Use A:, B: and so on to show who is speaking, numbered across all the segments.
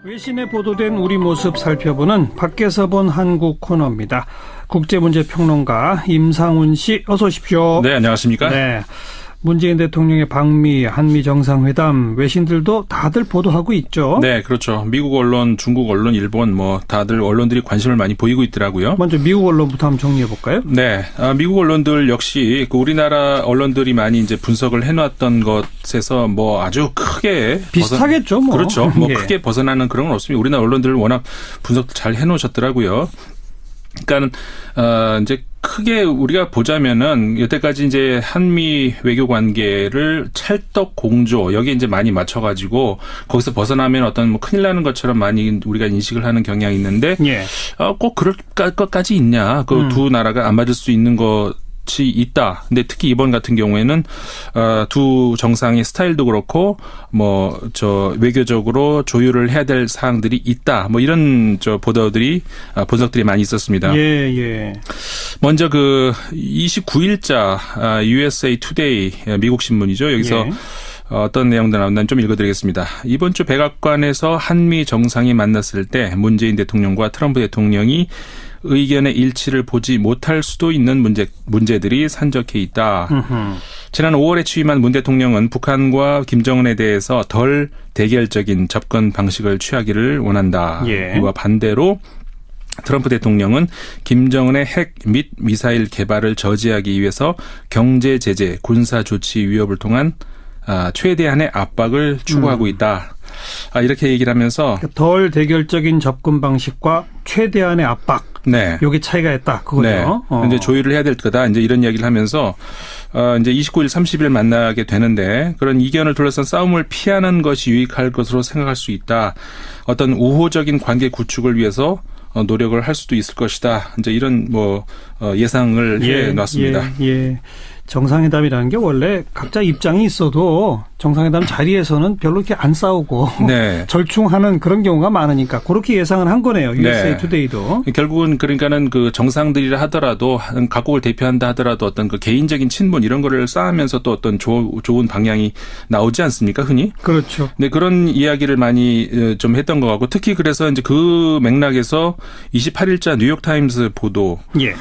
A: 외신에 보도된 우리 모습 살펴보는 밖에서 본 한국 코너입니다. 국제문제평론가 임상훈 씨 어서 오십시오.
B: 네, 안녕하십니까?
A: 네, 문재인 대통령의 방미, 한미 정상회담 외신들도 다들 보도하고 있죠.
B: 네, 그렇죠. 미국 언론, 중국 언론, 일본 다들 언론들이 관심을 많이 보이고 있더라고요.
A: 먼저 미국 언론부터 한번 정리해 볼까요?
B: 네, 미국 언론들 역시 우리나라 언론들이 많이 이제 분석을 해놨던 것에서 아주 크게
A: 비슷하겠죠,
B: 그렇죠.
A: 예.
B: 크게 벗어나는 그런 건 없습니다. 우리나라 언론들 워낙 분석 잘 해놓으셨더라고요. 그러니까는 이제 크게 우리가 보자면은 여태까지 이제 한미 외교 관계를 찰떡 공조 여기에 이제 많이 맞춰가지고 거기서 벗어나면 어떤 큰일 나는 것처럼 많이 우리가 인식을 하는 경향이 있는데
A: 예.
B: 꼭 그럴 것까지 있냐? 그 두 나라가 안 맞을 수 있는 것이 있다. 근데 특히 이번 같은 경우에는 두 정상의 스타일도 그렇고 외교적으로 조율을 해야 될 사항들이 있다. 이런 분석들이 많이 있었습니다.
A: 예.
B: 먼저 29일자 USA Today 미국 신문이죠. 여기서
A: 예.
B: 어떤 내용도 나온다는 좀 읽어드리겠습니다. 이번 주 백악관에서 한미 정상이 만났을 때 문재인 대통령과 트럼프 대통령이 의견의 일치를 보지 못할 수도 있는 문제들이 산적해 있다. 지난 5월에 취임한 문 대통령은 북한과 김정은에 대해서 덜 대결적인 접근 방식을 취하기를 원한다.
A: 예.
B: 이와 반대로 트럼프 대통령은 김정은의 핵 및 미사일 개발을 저지하기 위해서 경제 제재, 군사 조치 위협을 통한 최대한의 압박을 추구하고 있다. 이렇게 얘기를 하면서
A: 덜 대결적인 접근 방식과 최대한의 압박.
B: 네.
A: 요게 차이가 있다. 그거죠.
B: 네. 이제 조율을 해야 될 거다. 이제 이런 이야기를 하면서 이제 29일, 30일 만나게 되는데 그런 이견을 둘러싼 싸움을 피하는 것이 유익할 것으로 생각할 수 있다. 어떤 우호적인 관계 구축을 위해서 노력을 할 수도 있을 것이다. 이제 이런 예상을 해 놨습니다.
A: 예. 정상회담이라는 게 원래 각자 입장이 있어도 정상회담 자리에서는 별로 이렇게 안 싸우고
B: 네.
A: 절충하는 그런 경우가 많으니까 그렇게 예상을 한 거네요. USA
B: 네.
A: 투데이도.
B: 결국은 그러니까는 그 정상들이라 하더라도 각국을 대표한다 하더라도 어떤 그 개인적인 친분 이런 거를 쌓으면서 또 어떤 좋은 방향이 나오지 않습니까? 흔히.
A: 그렇죠.
B: 네, 그런 이야기를 많이 좀 했던 것 같고 특히 그래서 이제 그 맥락에서 28일자 뉴욕타임스 보도
A: 예.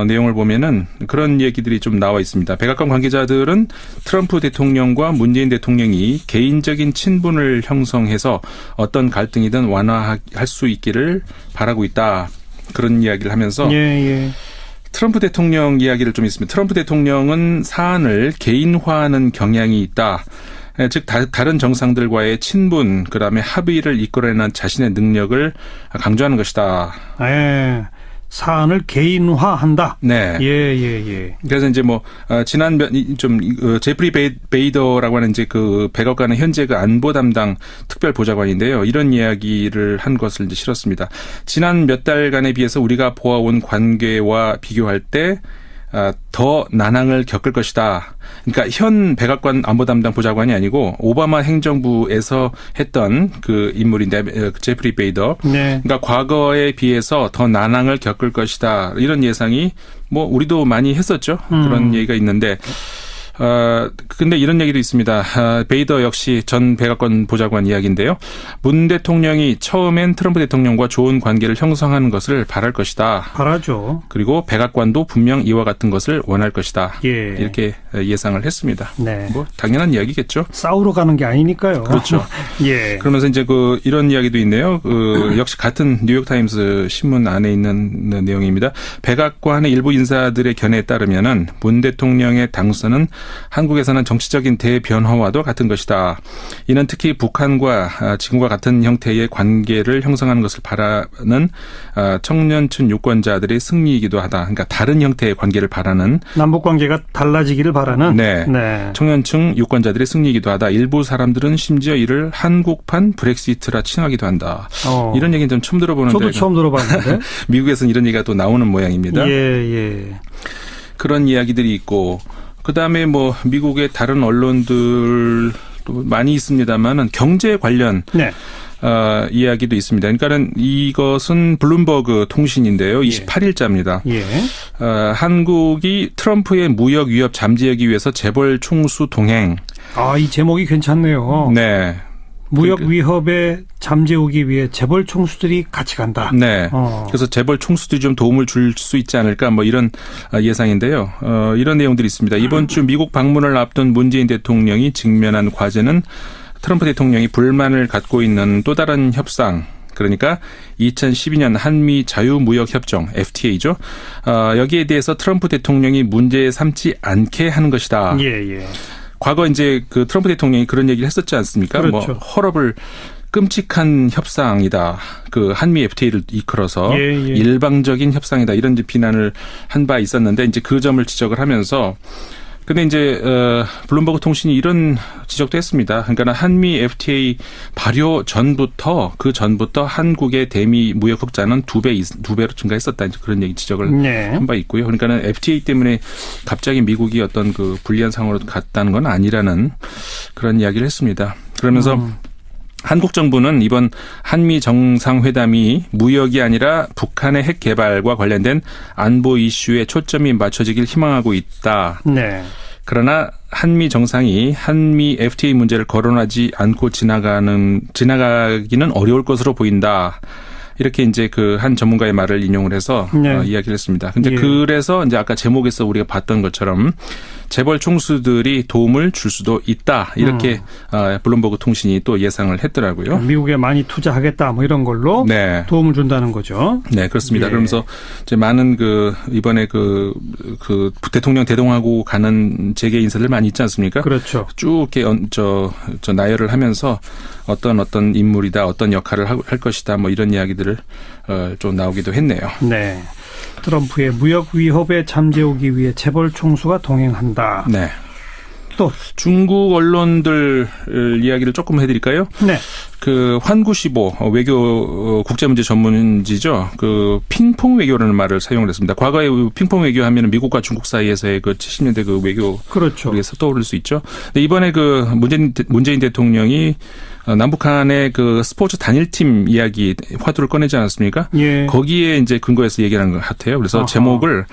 B: 내용을 보면은 그런 얘기들이 좀 나와 있습니다. 백악관 관계자들은 트럼프 대통령과 문재인 대통령이 개인적인 친분을 형성해서 어떤 갈등이든 완화할 수 있기를 바라고 있다. 그런 이야기를 하면서
A: 예.
B: 트럼프 대통령 이야기를 좀 있습니다. 트럼프 대통령은 사안을 개인화하는 경향이 있다. 즉 다른 정상들과의 친분, 그다음에 합의를 이끌어내는 자신의 능력을 강조하는 것이다.
A: 예. 사안을 개인화한다.
B: 네.
A: 예.
B: 그래서 이제 지난 제프리 베이더라고 하는 이제 그 백악관의 현재 그 안보 담당 특별 보좌관인데요. 이런 이야기를 한 것을 이제 실었습니다. 지난 몇 달간에 비해서 우리가 보아온 관계와 비교할 때 더 난항을 겪을 것이다. 그러니까 현 백악관 안보 담당 보좌관이 아니고 오바마 행정부에서 했던 그 인물인데 제프리 베이더.
A: 네.
B: 그러니까 과거에 비해서 더 난항을 겪을 것이다. 이런 예상이 우리도 많이 했었죠. 그런 얘기가 있는데 근데 이런 얘기도 있습니다. 베이더 역시 전 백악관 보좌관 이야기인데요. 문 대통령이 처음엔 트럼프 대통령과 좋은 관계를 형성하는 것을 바랄 것이다.
A: 바라죠.
B: 그리고 백악관도 분명 이와 같은 것을 원할 것이다.
A: 예.
B: 이렇게 예상을 했습니다.
A: 네.
B: 당연한 이야기겠죠.
A: 싸우러 가는 게 아니니까요.
B: 그렇죠.
A: 예.
B: 그러면서 이제 이런 이야기도 있네요. 역시 같은 뉴욕타임스 신문 안에 있는 내용입니다. 백악관의 일부 인사들의 견해에 따르면은 문 대통령의 당선은 한국에서는 정치적인 대변화와도 같은 것이다. 이는 특히 북한과 지금과 같은 형태의 관계를 형성하는 것을 바라는 청년층 유권자들의 승리이기도 하다. 그러니까 다른 형태의 관계를 바라는
A: 남북 관계가 달라지기를 바라는
B: 네. 청년층 유권자들의 승리이기도 하다. 일부 사람들은 심지어 이를 한국판 브렉시트라 칭하기도 한다. 이런 얘기는 좀 처음 들어보는데
A: 저도 처음 들어봤는데
B: 미국에서는 이런 얘기가 또 나오는 모양입니다.
A: 예.
B: 그런 이야기들이 있고 그다음에 미국의 다른 언론들도 많이 있습니다만은 경제 관련
A: 네.
B: 이야기도 있습니다. 그러니까는 이것은 블룸버그 통신인데요. 28일자입니다.
A: 예.
B: 한국이 트럼프의 무역 위협 잠재하기 위해서 재벌 총수 동행.
A: 이 제목이 괜찮네요.
B: 네.
A: 무역 위협에 잠재우기 위해 재벌 총수들이 같이 간다.
B: 네. 그래서 재벌 총수들이 좀 도움을 줄 수 있지 않을까 뭐 이런 예상인데요. 이런 내용들이 있습니다. 이번 주 미국 방문을 앞둔 문재인 대통령이 직면한 과제는 트럼프 대통령이 불만을 갖고 있는 또 다른 협상, 그러니까 2012년 한미 자유무역협정 FTA죠. 여기에 대해서 트럼프 대통령이 문제 삼지 않게 하는 것이다.
A: 예.
B: 과거 이제 그 트럼프 대통령이 그런 얘기를 했었지 않습니까?
A: 그렇죠.
B: 뭐 헐업을 끔찍한 협상이다. 그 한미 FTA를 이끌어서 일방적인 협상이다. 이런 이제 비난을 한 바 있었는데 이제 그 점을 지적을 하면서 근데 이제 블룸버그 통신이 이런 지적도 했습니다. 그러니까 한미 FTA 발효 전부터 한국의 대미 무역 흑자는 2배로 증가했었다. 이제 그런 얘기 지적을 한 바 있고요. 그러니까는 FTA 때문에 갑자기 미국이 어떤 그 불리한 상황으로 갔다는 건 아니라는 그런 이야기를 했습니다. 그러면서 한국 정부는 이번 한미 정상회담이 무역이 아니라 북한의 핵 개발과 관련된 안보 이슈에 초점이 맞춰지길 희망하고 있다.
A: 네.
B: 그러나 한미 정상이 한미 FTA 문제를 거론하지 않고 지나가기는 어려울 것으로 보인다. 이렇게 이제 그 한 전문가의 말을 인용을 해서 이야기를 했습니다. 근데 그래서 이제 아까 제목에서 우리가 봤던 것처럼 재벌 총수들이 도움을 줄 수도 있다. 이렇게 블룸버그 통신이 또 예상을 했더라고요.
A: 미국에 많이 투자하겠다 뭐 이런 걸로 도움을 준다는 거죠.
B: 네, 그렇습니다. 그러면서 이제 많은 그 이번에 그 대통령 대동하고 가는 재계 인사들 많이 있지 않습니까?
A: 그렇죠.
B: 쭉 이렇게 저 나열을 하면서 어떤 인물이다, 어떤 역할을 할 것이다, 뭐 이런 이야기들을 좀 나오기도 했네요.
A: 네. 트럼프의 무역 위협에 잠재우기 위해 재벌 총수가 동행한다.
B: 네.
A: 또
B: 중국 언론들 이야기를 조금 해드릴까요?
A: 네.
B: 그 환구시보 외교 국제문제 전문지죠. 그 핑퐁 외교라는 말을 사용을 했습니다. 과거에 핑퐁 외교하면 미국과 중국 사이에서의 그 70년대 그 외교
A: 그렇죠.
B: 우리에서 떠오를 수 있죠. 근데 이번에 그 문재인 대통령이 남북한의 그 스포츠 단일팀 이야기 화두를 꺼내지 않았습니까? 거기에 이제 근거해서 얘기하는 것 같아요. 그래서 제목을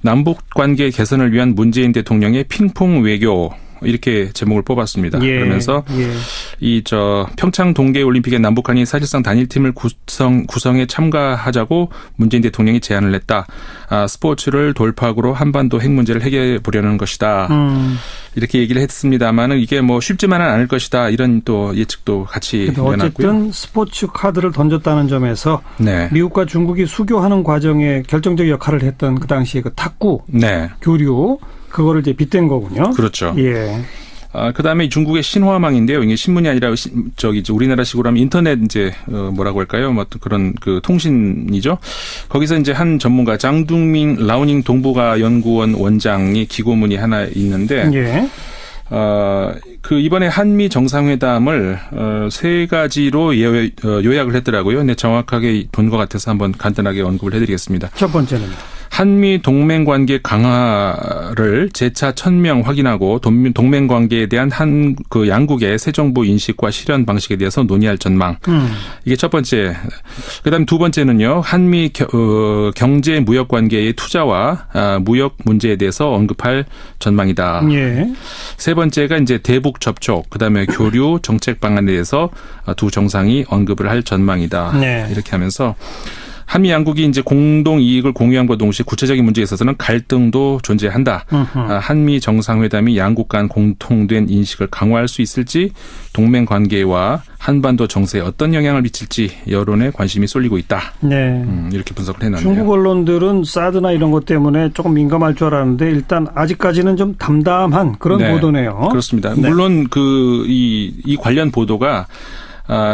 B: 남북 관계 개선을 위한 문재인 대통령의 핑퐁 외교 이렇게 제목을 뽑았습니다. 그러면서 평창 동계올림픽에 남북한이 사실상 단일팀을 구성에 참가하자고 문재인 대통령이 제안을 했다. 스포츠를 돌파구로 한반도 핵 문제를 해결해 보려는 것이다. 이렇게 얘기를 했습니다만은 이게 뭐 쉽지만은 않을 것이다. 이런 또 예측도 같이 내놨고요.
A: 어쨌든 스포츠 카드를 던졌다는 점에서 미국과 중국이 수교하는 과정에 결정적 역할을 했던 그 당시에 그 탁구 교류 그거를 이제 빗댄 거군요.
B: 그렇죠. 그다음에 중국의 신화망인데요. 이게 신문이 아니라 우리나라식으로 하면 인터넷 이제 뭐라고 할까요? 뭐 그런 그 통신이죠. 거기서 이제 한 전문가 장둥밍 라오닝 동북아 연구원 원장이 기고문이 하나 있는데 그 이번에 한미 정상회담을 세 가지로 요약을 했더라고요. 근데 정확하게 본 것 같아서 한번 간단하게 언급을 해드리겠습니다.
A: 첫 번째는
B: 한미 동맹 관계 강화를 재차 천명 확인하고 동맹 관계에 대한 그 양국의 새 정부 인식과 실현 방식에 대해서 논의할 전망. 이게 첫 번째. 그다음 두 번째는요. 한미 경제 무역 관계의 투자와 무역 문제에 대해서 언급할 전망이다. 세 번째가 이제 대북 접촉, 그다음에 교류 정책 방안에 대해서 두 정상이 언급을 할 전망이다. 이렇게 하면서 한미 양국이 이제 공동 이익을 공유함과 동시에 구체적인 문제에 있어서는 갈등도 존재한다. 한미 정상회담이 양국 간 공통된 인식을 강화할 수 있을지, 동맹 관계와 한반도 정세에 어떤 영향을 미칠지 여론에 관심이 쏠리고 있다. 이렇게 분석을 해놨네요.
A: 중국 언론들은 사드나 이런 것 때문에 조금 민감할 줄 알았는데 일단 아직까지는 좀 담담한 그런 보도네요.
B: 그렇습니다. 물론 이 관련 보도가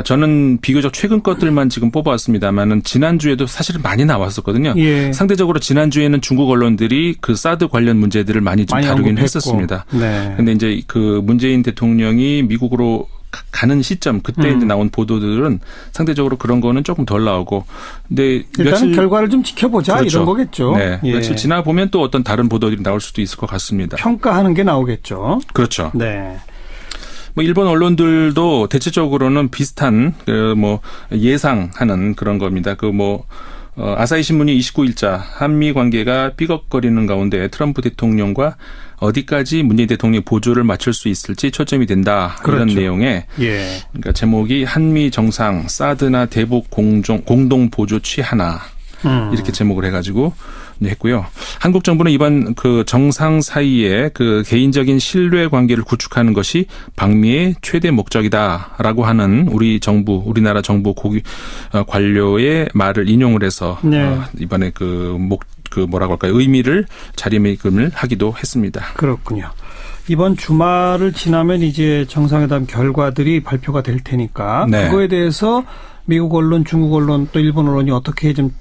B: 저는 비교적 최근 것들만 지금 뽑아왔습니다만은 지난주에도 사실은 많이 나왔었거든요. 상대적으로 지난주에는 중국 언론들이 그 사드 관련 문제들을 많이 좀 다루긴 했었습니다. 근데 이제 그 문재인 대통령이 미국으로 가는 시점 그때 이제 나온 보도들은 상대적으로 그런 거는 조금 덜 나오고, 근데
A: 일단은 결과를 좀 지켜보자 이런 거겠죠.
B: 며칠 지나 보면 또 어떤 다른 보도들이 나올 수도 있을 것 같습니다.
A: 평가하는 게 나오겠죠.
B: 그렇죠. 뭐 일본 언론들도 대체적으로는 비슷한 뭐 예상하는 그런 겁니다. 아사히 신문이 29일자 한미 관계가 삐걱거리는 가운데 트럼프 대통령과 어디까지 문재인 대통령이 보조를 맞출 수 있을지 초점이 된다. 그렇죠. 이런 내용의 그러니까 제목이 한미 정상 사드나 대북 공동 보조 취하나 이렇게 제목을 해가지고 했고요. 한국 정부는 이번 그 정상 사이에 그 개인적인 신뢰 관계를 구축하는 것이 방미의 최대 목적이다라고 하는 우리나라 정부 관료의 말을 인용을 해서 이번에 뭐라고 할까요? 의미를 자리매김을 하기도 했습니다.
A: 그렇군요. 이번 주말을 지나면 이제 정상회담 결과들이 발표가 될 테니까 그거에 대해서 미국 언론, 중국 언론 또 일본 언론이 어떻게 좀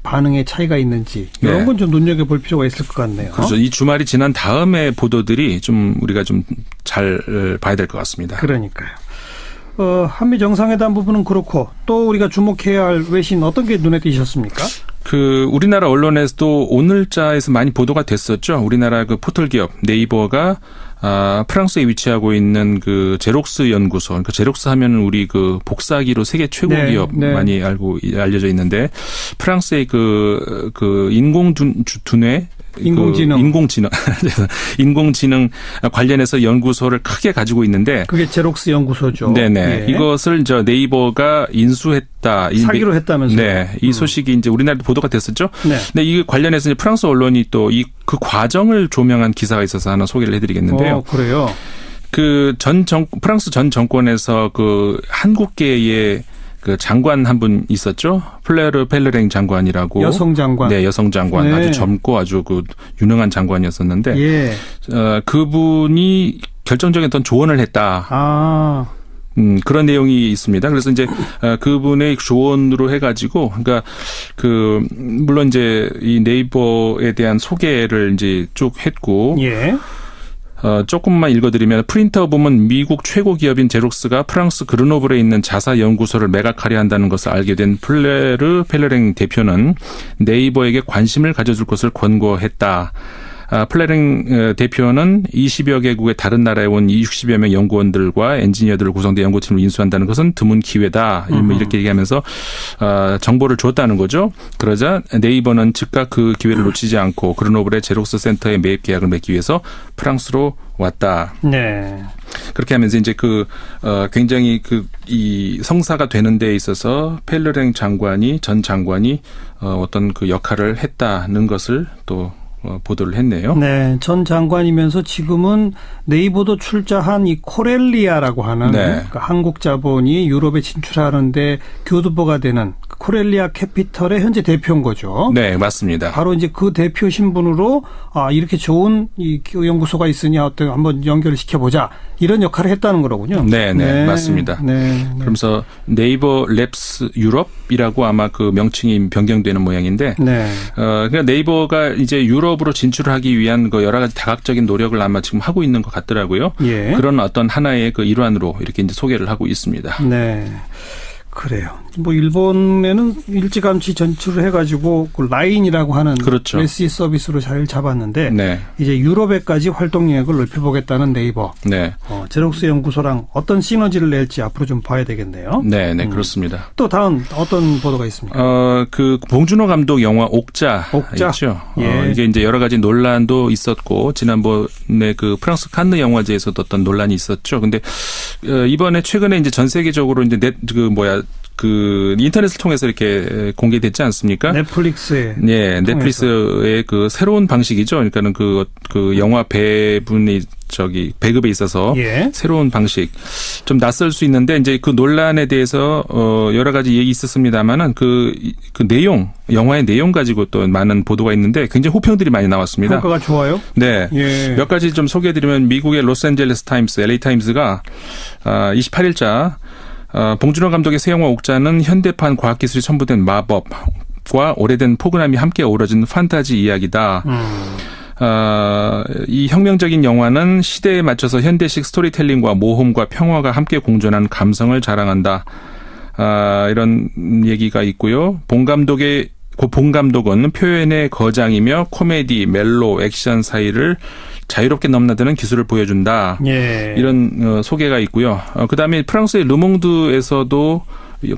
A: 반응의 차이가 있는지 이런 건 좀 눈여겨볼 필요가 있을 것 같네요.
B: 그렇죠. 이 주말이 지난 다음에 보도들이 좀 우리가 좀 잘 봐야 될 것 같습니다.
A: 그러니까요. 한미 정상회담 부분은 그렇고 또 우리가 주목해야 할 외신 어떤 게 눈에 띄셨습니까?
B: 우리나라 언론에서도 오늘자에서 많이 보도가 됐었죠. 우리나라 그 포털 기업 네이버가 프랑스에 위치하고 있는 그 제록스 연구소. 그러니까 제록스 하면은 우리 그 복사기로 세계 최고 기업 많이 알려져 있는데 프랑스의 그 인공지능 관련해서 연구소를 크게 가지고 있는데
A: 그게 제록스 연구소죠.
B: 네네. 이것을 네이버가 인수했다.
A: 사기로 했다면서요.
B: 네. 이 소식이 이제 우리나라도 보도가 됐었죠. 네. 이 관련해서 이제 프랑스 언론이 또 그 과정을 조명한 기사가 있어서 하나 소개를 해드리겠는데요.
A: 그래요.
B: 프랑스 전 정권에서 그 한국계의 그 장관 한 분 있었죠. 플레르 펠르랭 장관이라고.
A: 여성 장관.
B: 네, 여성 장관. 아주 젊고 아주 그 유능한 장관이었었는데. 그분이 결정적인 어떤 조언을 했다. 그런 내용이 있습니다. 그래서 이제 그분의 조언으로 해가지고, 그러니까 물론 이제 이 네이버에 대한 소개를 이제 쭉 했고. 조금만 읽어드리면 프린터 부문 미국 최고 기업인 제록스가 프랑스 그르노블에 있는 자사 연구소를 매각하려 한다는 것을 알게 된 플레르 펠르랭 대표는 네이버에게 관심을 가져줄 것을 권고했다. 플레랭 대표는 20여 개국의 다른 나라에 온 60여 명 연구원들과 엔지니어들을 구성된 연구팀을 인수한다는 것은 드문 기회다. 이렇게 얘기하면서 정보를 줬다는 거죠. 그러자 네이버는 즉각 그 기회를 놓치지 않고 그르노블의 제록스 센터에 매입 계약을 맺기 위해서 프랑스로 왔다.
A: 네.
B: 그렇게 하면서 이제 굉장히 이 성사가 되는 데 있어서 펠르랭 전 장관이 어떤 그 역할을 했다는 것을 또 보도를 했네요.
A: 네, 전 장관이면서 지금은 네이버도 출자한 이 코렐리아라고 하는 그 한국 자본이 유럽에 진출하는데 교두보가 되는 코렐리아 캐피털의 현재 대표인 거죠.
B: 네, 맞습니다.
A: 바로 이제 그 대표 신분으로 이렇게 좋은 이 연구소가 있으니 어떤 한번 연결을 시켜보자 이런 역할을 했다는 거로군요.
B: 네, 맞습니다. 그러면서 네이버 랩스 유럽이라고 아마 그 명칭이 변경되는 모양인데, 그러니까 네이버가 이제 유럽으로 진출하기 위한 그 여러 가지 다각적인 노력을 아마 지금 하고 있는 것 같더라고요. 그런 어떤 하나의 그 일환으로 이렇게 이제 소개를 하고 있습니다.
A: 네. 그래요. 뭐 일본에는 일찌감치 전출을 해가지고 그 라인이라고 하는 메시 서비스로 자리를 잡았는데 이제 유럽에까지 활동 영역을 넓혀보겠다는 네이버. 제록스 연구소랑 어떤 시너지를 낼지 앞으로 좀 봐야 되겠네요.
B: 네, 그렇습니다.
A: 또 다음 어떤 보도가 있습니까?
B: 그 봉준호 감독 영화 옥자 있죠. 이게 이제 여러 가지 논란도 있었고 지난번에 그 프랑스 칸느 영화제에서도 어떤 논란이 있었죠. 근데 이번에 최근에 이제 전 세계적으로 이제 인터넷을 통해서 이렇게 공개됐지 않습니까? 넷플릭스의 그 새로운 방식이죠. 그러니까는 그 영화 배급에 있어서 새로운 방식. 좀 낯설 수 있는데 이제 그 논란에 대해서 여러 가지 얘기 있었습니다만은 그 내용, 영화의 내용 가지고 또 많은 보도가 있는데 굉장히 호평들이 많이 나왔습니다.
A: 평가가 좋아요?
B: 네. 몇 가지 좀 소개해드리면 미국의 로스앤젤레스 타임스, LA 타임스가 28일자 봉준호 감독의 새 영화 옥자는 현대판 과학기술이 첨부된 마법과 오래된 포근함이 함께 어우러진 판타지 이야기다. 이 혁명적인 영화는 시대에 맞춰서 현대식 스토리텔링과 모험과 평화가 함께 공존한 감성을 자랑한다. 이런 얘기가 있고요. 봉 감독은 표현의 거장이며 코미디, 멜로, 액션 사이를 자유롭게 넘나드는 기술을 보여준다. 이런 소개가 있고요. 그다음에 프랑스의 르몽드에서도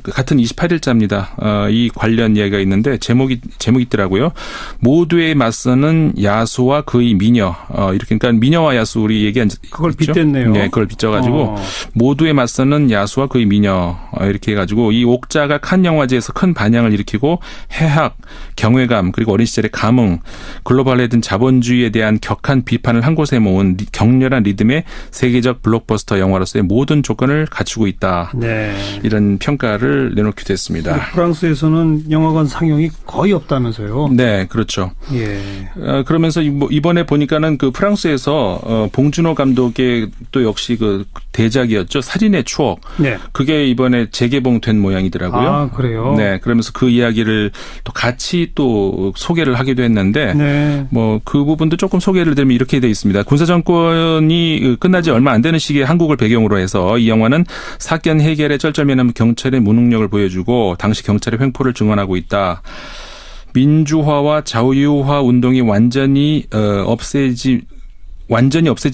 B: 같은 28일자입니다. 이 관련 이야기가 있는데 제목이 있더라고요. 모두에 맞서는 야수와 그의 미녀. 이렇게 그러니까 미녀와 야수 우리 얘기한
A: 그걸 빗댔네요.
B: 네, 그걸 빗져가지고 모두에 맞서는 야수와 그의 미녀 이렇게 해가지고 이 옥자가 칸 영화제에서 큰 반향을 일으키고 해학, 경외감 그리고 어린 시절의 감흥, 글로벌화된 자본주의에 대한 격한 비판을 한 곳에 모은 격렬한 리듬의 세계적 블록버스터 영화로서의 모든 조건을 갖추고 있다.
A: 네.
B: 이런 평가를 내놓기도 했습니다.
A: 프랑스에서는 영화관 상영이 거의 없다면서요?
B: 네, 그렇죠.
A: 예.
B: 그러면서 이번에 보니까는 그 프랑스에서 봉준호 감독의 또 역시 그 대작이었죠. 살인의 추억.
A: 네.
B: 그게 이번에 재개봉된 모양이더라고요.
A: 아, 그래요?
B: 네, 그러면서 그 이야기를 또 같이 또 소개를 하기도 했는데,
A: 네.
B: 뭐 그 부분도 조금 소개를 드리면 이렇게 돼 있습니다. 군사 정권이 끝나지 얼마 안 되는 시기에 한국을 배경으로 해서 이 영화는 사건 해결에 쩔쩔매는 경찰의 무능력을 보여주고 당시 경찰의 횡포를 증언하고 있다. 민주화와 자유화 운동이 완전히 없애지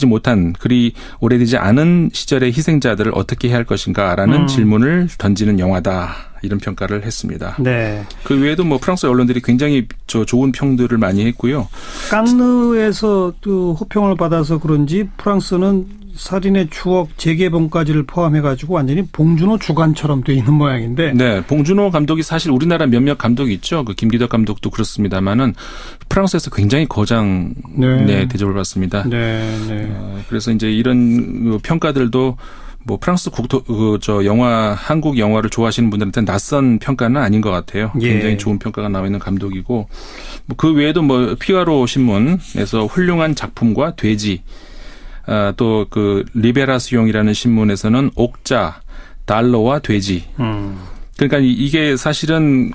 B: 못한 그리 오래되지 않은 시절의 희생자들을 어떻게 해야 할 것인가라는 질문을 던지는 영화다. 이런 평가를 했습니다.
A: 네.
B: 그 외에도 뭐 프랑스 언론들이 굉장히 좋은 평들을 많이 했고요.
A: 칸느에서 또 호평을 받아서 그런지 프랑스는 살인의 추억 재개봉까지를 포함해가지고 완전히 봉준호 주관처럼 돼 있는 모양인데.
B: 네, 봉준호 감독이 사실 우리나라 몇몇 감독이 있죠. 그 김기덕 감독도 그렇습니다만은 프랑스에서 굉장히 거장 대접을 받습니다.
A: 네, 네.
B: 그래서 이제 이런 평가들도 뭐 프랑스 한국 영화를 좋아하시는 분들한테는 낯선 평가는 아닌 것 같아요.
A: 예.
B: 굉장히 좋은 평가가 나와 있는 감독이고, 뭐 그 외에도 뭐 피가로 신문에서 훌륭한 작품과 돼지, 또 그 리베라스용이라는 신문에서는 옥자, 달러와 돼지. 그러니까 이게 사실은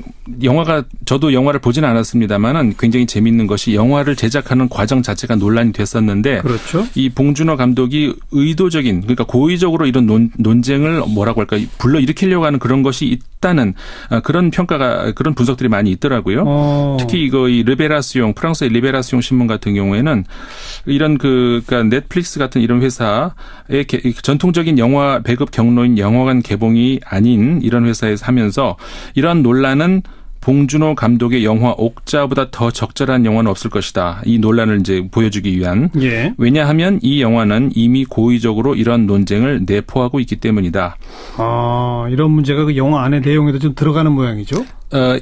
B: 저도 영화를 보지는 않았습니다만은 굉장히 재밌는 것이 영화를 제작하는 과정 자체가 논란이 됐었는데. 그렇죠. 이 봉준호 감독이 의도적인, 그러니까 고의적으로 이런 논쟁을 뭐라고 할까, 불러일으키려고 하는 그런 것이 있다는 그런 그런 분석들이 많이 있더라고요. 특히 이 르베라스용, 프랑스의 르베라스용 신문 같은 경우에는 이런 그러니까 넷플릭스 같은 이런 회사의 전통적인 영화 배급 경로인 영화관 개봉이 아닌 이런 회사에서 하면서 이러한 논란은 봉준호 감독의 영화 옥자보다 더 적절한 영화는 없을 것이다. 이 논란을 이제 보여주기 위한. 예. 왜냐하면 이 영화는 이미 고의적으로 이런 논쟁을 내포하고 있기 때문이다.
A: 이런 문제가 그 영화 안에 내용에도 좀 들어가는 모양이죠?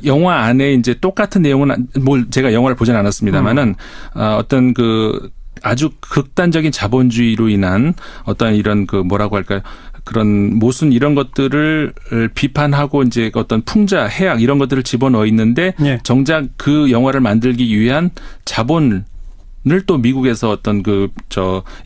B: 영화 안에 이제 똑같은 내용은 제가 영화를 보진 않았습니다만은 어떤 그 아주 극단적인 자본주의로 인한 어떤 이런 그 뭐라고 할까요? 그런 모순 이런 것들을 비판하고 이제 어떤 풍자, 해악 이런 것들을 집어넣어 있는데 예. 정작 그 영화를 만들기 위한 자본을 또 미국에서 어떤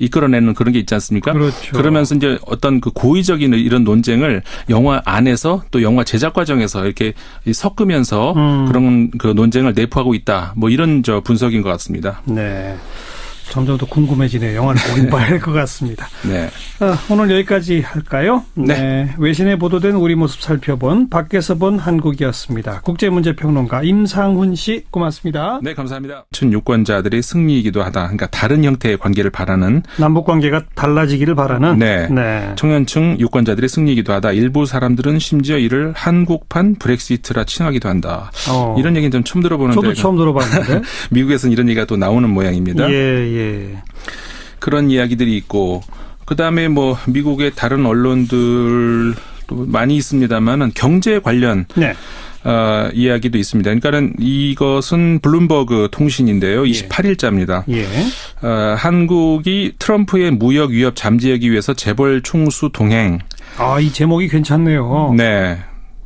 B: 이끌어내는 그런 게 있지 않습니까?
A: 그렇죠.
B: 그러면서 이제 어떤 그 고의적인 이런 논쟁을 영화 안에서 또 영화 제작 과정에서 이렇게 섞으면서 그런 그 논쟁을 내포하고 있다. 뭐 이런 분석인 것 같습니다.
A: 네. 점점 더 궁금해지네요. 영화를 보긴 봐야 할 것 같습니다.
B: 네.
A: 오늘 여기까지 할까요? 네. 외신에 보도된 우리 모습 살펴본 밖에서 본 한국이었습니다. 국제문제평론가 임상훈 씨 고맙습니다.
B: 네, 감사합니다. 유권자들의 승리이기도 하다. 그러니까 다른 형태의 관계를 바라는. 남북관계가
A: 달라지기를 바라는.
B: 네. 청년층 유권자들의 승리이기도 하다. 일부 사람들은 심지어 이를 한국판 브렉시트라 칭하기도 한다. 이런 얘기는 좀 처음 들어보는데.
A: 저도 처음 들어봤는데.
B: 미국에서는 이런 얘기가 또 나오는 모양입니다.
A: 예.
B: 그런 이야기들이 있고 그다음에 뭐 미국의 다른 언론들도 많이 있습니다만은 경제 관련 이야기도 있습니다. 그러니까는 이것은 블룸버그 통신인데요. 28일자입니다.
A: 예.
B: 한국이 트럼프의 무역 위협 잠재하기 위해서 재벌 총수 동행.
A: 이 제목이 괜찮네요.
B: 네.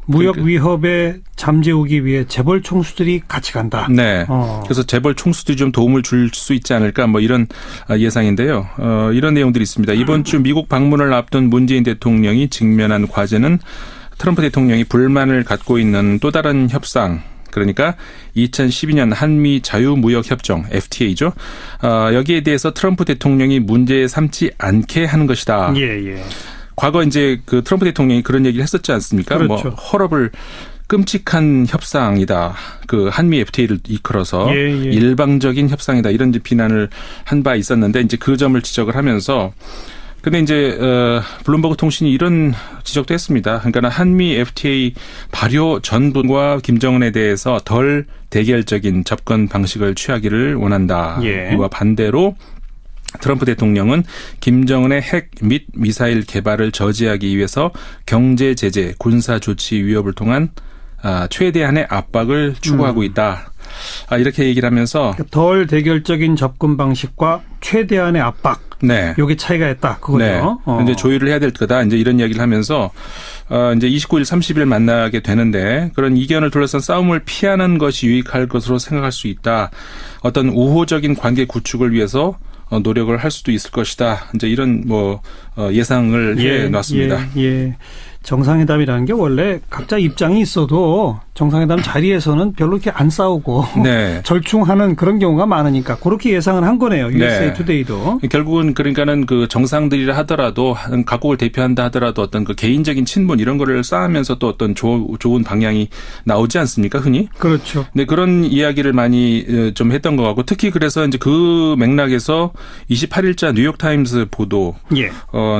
A: 무역 위협에 잠재우기 위해 재벌 총수들이 같이 간다.
B: 네. 그래서 재벌 총수들이 좀 도움을 줄 수 있지 않을까 뭐 이런 예상인데요. 이런 내용들이 있습니다. 이번 주 미국 방문을 앞둔 문재인 대통령이 직면한 과제는 트럼프 대통령이 불만을 갖고 있는 또 다른 협상. 그러니까 2012년 한미 자유무역협정 FTA죠. 여기에 대해서 트럼프 대통령이 문제 삼지 않게 하는 것이다.
A: 예.
B: 과거 이제 그 트럼프 대통령이 그런 얘기를 했었지 않습니까?
A: 그렇죠.
B: 뭐 헐업을 끔찍한 협상이다. 그 한미 FTA를 이끌어서 일방적인 협상이다. 이런 비난을 한 바 있었는데 이제 그 점을 지적을 하면서 근데 이제 블룸버그 통신이 이런 지적도 했습니다. 그러니까 한미 FTA 발효 전과 김정은에 대해서 덜 대결적인 접근 방식을 취하기를 원한다.
A: 예.
B: 이와 반대로 트럼프 대통령은 김정은의 핵 및 미사일 개발을 저지하기 위해서 경제 제재, 군사 조치 위협을 통한 최대한의 압박을 추구하고 있다. 이렇게 얘기를 하면서
A: 덜 대결적인 접근 방식과 최대한의 압박.
B: 네.
A: 요게 차이가 있다. 그거죠.
B: 네. 이제 조율을 해야 될 거다. 이제 이런 이야기를 하면서 이제 29일, 30일 만나게 되는데 그런 이견을 둘러싼 싸움을 피하는 것이 유익할 것으로 생각할 수 있다. 어떤 우호적인 관계 구축을 위해서 노력을 할 수도 있을 것이다. 이제 이런 예상을 해 놨습니다.
A: 예. 정상회담이라는 게 원래 각자 입장이 있어도 정상회담 자리에서는 별로 이렇게 안 싸우고
B: 네.
A: 절충하는 그런 경우가 많으니까 그렇게 예상을 한 거네요. USA 투데이도.
B: 결국은 그러니까는 그 정상들이라 하더라도 각국을 대표한다 하더라도 어떤 그 개인적인 친분 이런 거를 쌓으면서 또 어떤 좋은 방향이 나오지 않습니까? 흔히.
A: 그렇죠.
B: 네, 그런 이야기를 많이 좀 했던 것 같고 특히 그래서 이제 그 맥락에서 28일자 뉴욕타임스 보도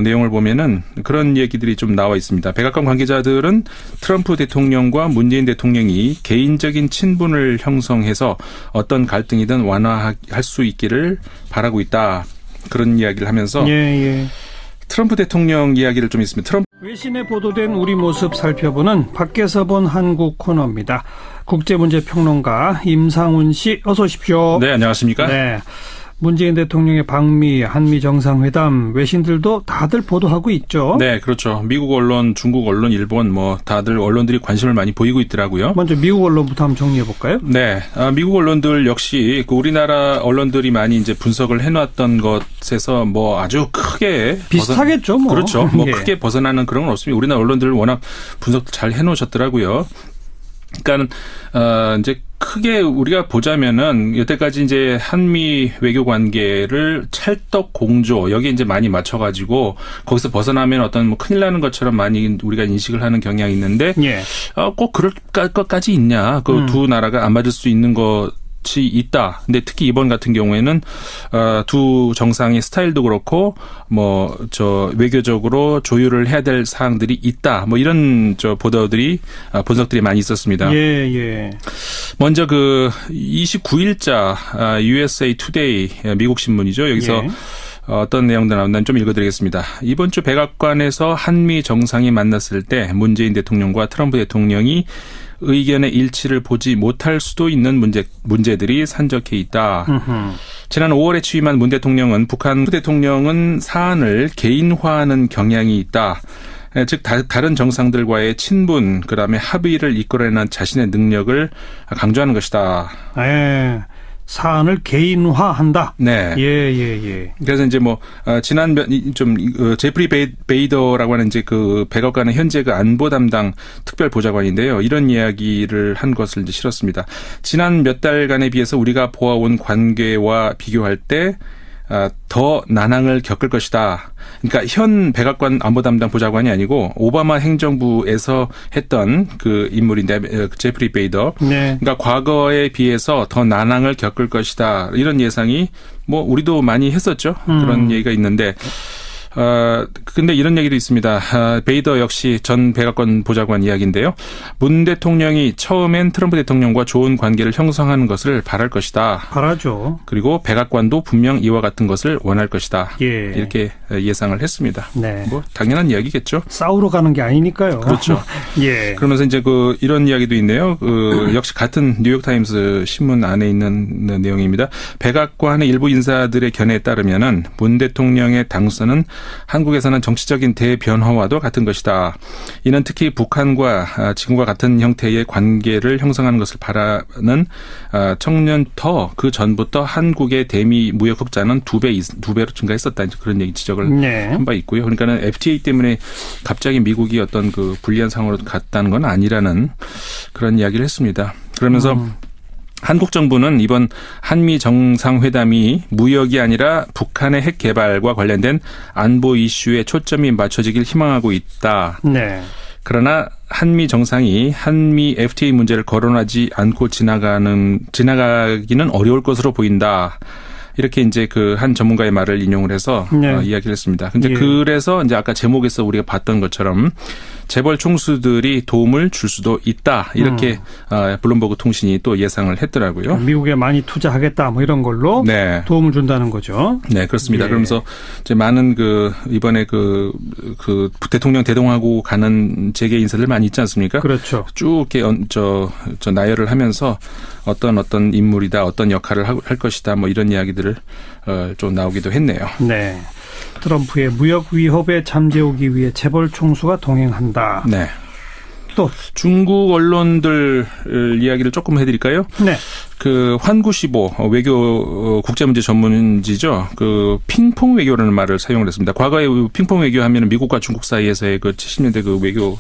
B: 내용을 보면은 그런 얘기들이 좀 나와 있습니다. 백악관 관계자들은 트럼프 대통령과 문재인 대통령이 개인적인 친분을 형성해서 어떤 갈등이든 완화할 수 있기를 바라고 있다. 그런 이야기를 하면서 트럼프 대통령 이야기를 좀 있습니다.
A: 외신에 보도된 우리 모습 살펴보는 밖에서 본 한국 코너입니다. 국제문제평론가 임상훈 씨 어서 오십시오.
B: 네, 안녕하십니까?
A: 네. 문재인 대통령의 방미, 한미 정상회담 외신들도 다들 보도하고 있죠.
B: 네, 그렇죠. 미국 언론, 중국 언론, 일본 다들 언론들이 관심을 많이 보이고 있더라고요.
A: 먼저 미국 언론부터 한번 정리해 볼까요?
B: 네, 미국 언론들 역시 우리나라 언론들이 많이 이제 분석을 해놨던 것에서 아주 크게
A: 비슷하겠죠,
B: 그렇죠. 크게 벗어나는 그런 건 없습니다. 우리나라 언론들 워낙 분석 잘 해놓으셨더라고요. 그러니까 이제 크게 우리가 보자면은 여태까지 이제 한미 외교 관계를 찰떡 공조 여기에 이제 많이 맞춰가지고 거기서 벗어나면 어떤 큰일 나는 것처럼 많이 우리가 인식을 하는 경향이 있는데 꼭 그럴 것까지 있냐? 그 두 나라가 안 맞을 수 있는 것. 있다. 근데 특히 이번 같은 경우에는 두 정상의 스타일도 그렇고 외교적으로 조율을 해야 될 사항들이 있다. 이런 보도들이 분석들이 많이 있었습니다. 먼저 그 29일자 USA 투데이 미국 신문이죠. 여기서 어떤 내용도 나온다는 좀 읽어드리겠습니다. 이번 주 백악관에서 한미 정상이 만났을 때 문재인 대통령과 트럼프 대통령이 의견의 일치를 보지 못할 수도 있는 문제들이 산적해 있다. 지난 5월에 취임한 문 대통령은 북한 대통령은 사안을 개인화하는 경향이 있다. 즉 다른 정상들과의 친분, 그다음에 합의를 이끌어내는 자신의 능력을 강조하는 것이다.
A: 사안을 개인화한다.
B: 네. 그래서 이제 지난 제프리 베이더라고 하는 이제 그 백악관의 현재 그 안보 담당 특별 보좌관인데요. 이런 이야기를 한 것을 이제 실었습니다. 지난 몇 달간에 비해서 우리가 보아온 관계와 비교할 때 더 난항을 겪을 것이다. 그러니까 현 백악관 안보 담당 보좌관이 아니고 오바마 행정부에서 했던 그 인물인데 제프리 베이더. 그러니까 과거에 비해서 더 난항을 겪을 것이다. 이런 예상이 우리도 많이 했었죠. 그런 얘기가 있는데 근데 이런 얘기도 있습니다. 베이더 역시 전 백악관 보좌관 이야기인데요. 문 대통령이 처음엔 트럼프 대통령과 좋은 관계를 형성하는 것을 바랄 것이다.
A: 바라죠.
B: 그리고 백악관도 분명 이와 같은 것을 원할 것이다. 이렇게 예상을 했습니다. 당연한 이야기겠죠.
A: 싸우러 가는 게 아니니까요.
B: 그렇죠. 그러면서 이제 이런 이야기도 있네요. 역시 같은 뉴욕타임스 신문 안에 있는 내용입니다. 백악관의 일부 인사들의 견해에 따르면은 문 대통령의 당선은 한국에서는 정치적인 대변화와도 같은 것이다. 이는 특히 북한과 지금과 같은 형태의 관계를 형성하는 것을 바라는 청년터 그 전부터 한국의 대미 무역 흑자는 두 배로 증가했었다. 그런 얘기 지적을 한 바 있고요. 그러니까는 FTA 때문에 갑자기 미국이 어떤 그 불리한 상황으로 갔다는 건 아니라는 그런 이야기를 했습니다. 그러면서 한국 정부는 이번 한미 정상회담이 무역이 아니라 북한의 핵 개발과 관련된 안보 이슈에 초점이 맞춰지길 희망하고 있다. 그러나 한미 정상이 한미 FTA 문제를 거론하지 않고 지나가기는 어려울 것으로 보인다. 이렇게 이제 그 한 전문가의 말을 인용을 해서 이야기를 했습니다. 근데 그래서 이제 아까 제목에서 우리가 봤던 것처럼 재벌 총수들이 도움을 줄 수도 있다. 이렇게 블룸버그 통신이 또 예상을 했더라고요.
A: 미국에 많이 투자하겠다 뭐 이런 걸로 도움을 준다는 거죠.
B: 네, 그렇습니다. 그러면서 이제 많은 이번에 그 대통령 대동하고 가는 재계 인사들 많이 있지 않습니까?
A: 그렇죠.
B: 쭉 이렇게 나열을 하면서 어떤 인물이다, 어떤 역할을 할 것이다, 뭐 이런 이야기들을 좀 나오기도 했네요.
A: 네. 트럼프의 무역 위협에 잠재우기 위해 재벌 총수가 동행한다.
B: 네.
A: 또
B: 중국 언론들 이야기를 조금 해드릴까요?
A: 네.
B: 그 환구시보 외교 국제문제 전문지죠. 그 핑퐁 외교라는 말을 사용을 했습니다. 과거에 핑퐁 외교하면 미국과 중국 사이에서의 그 70년대 그 외교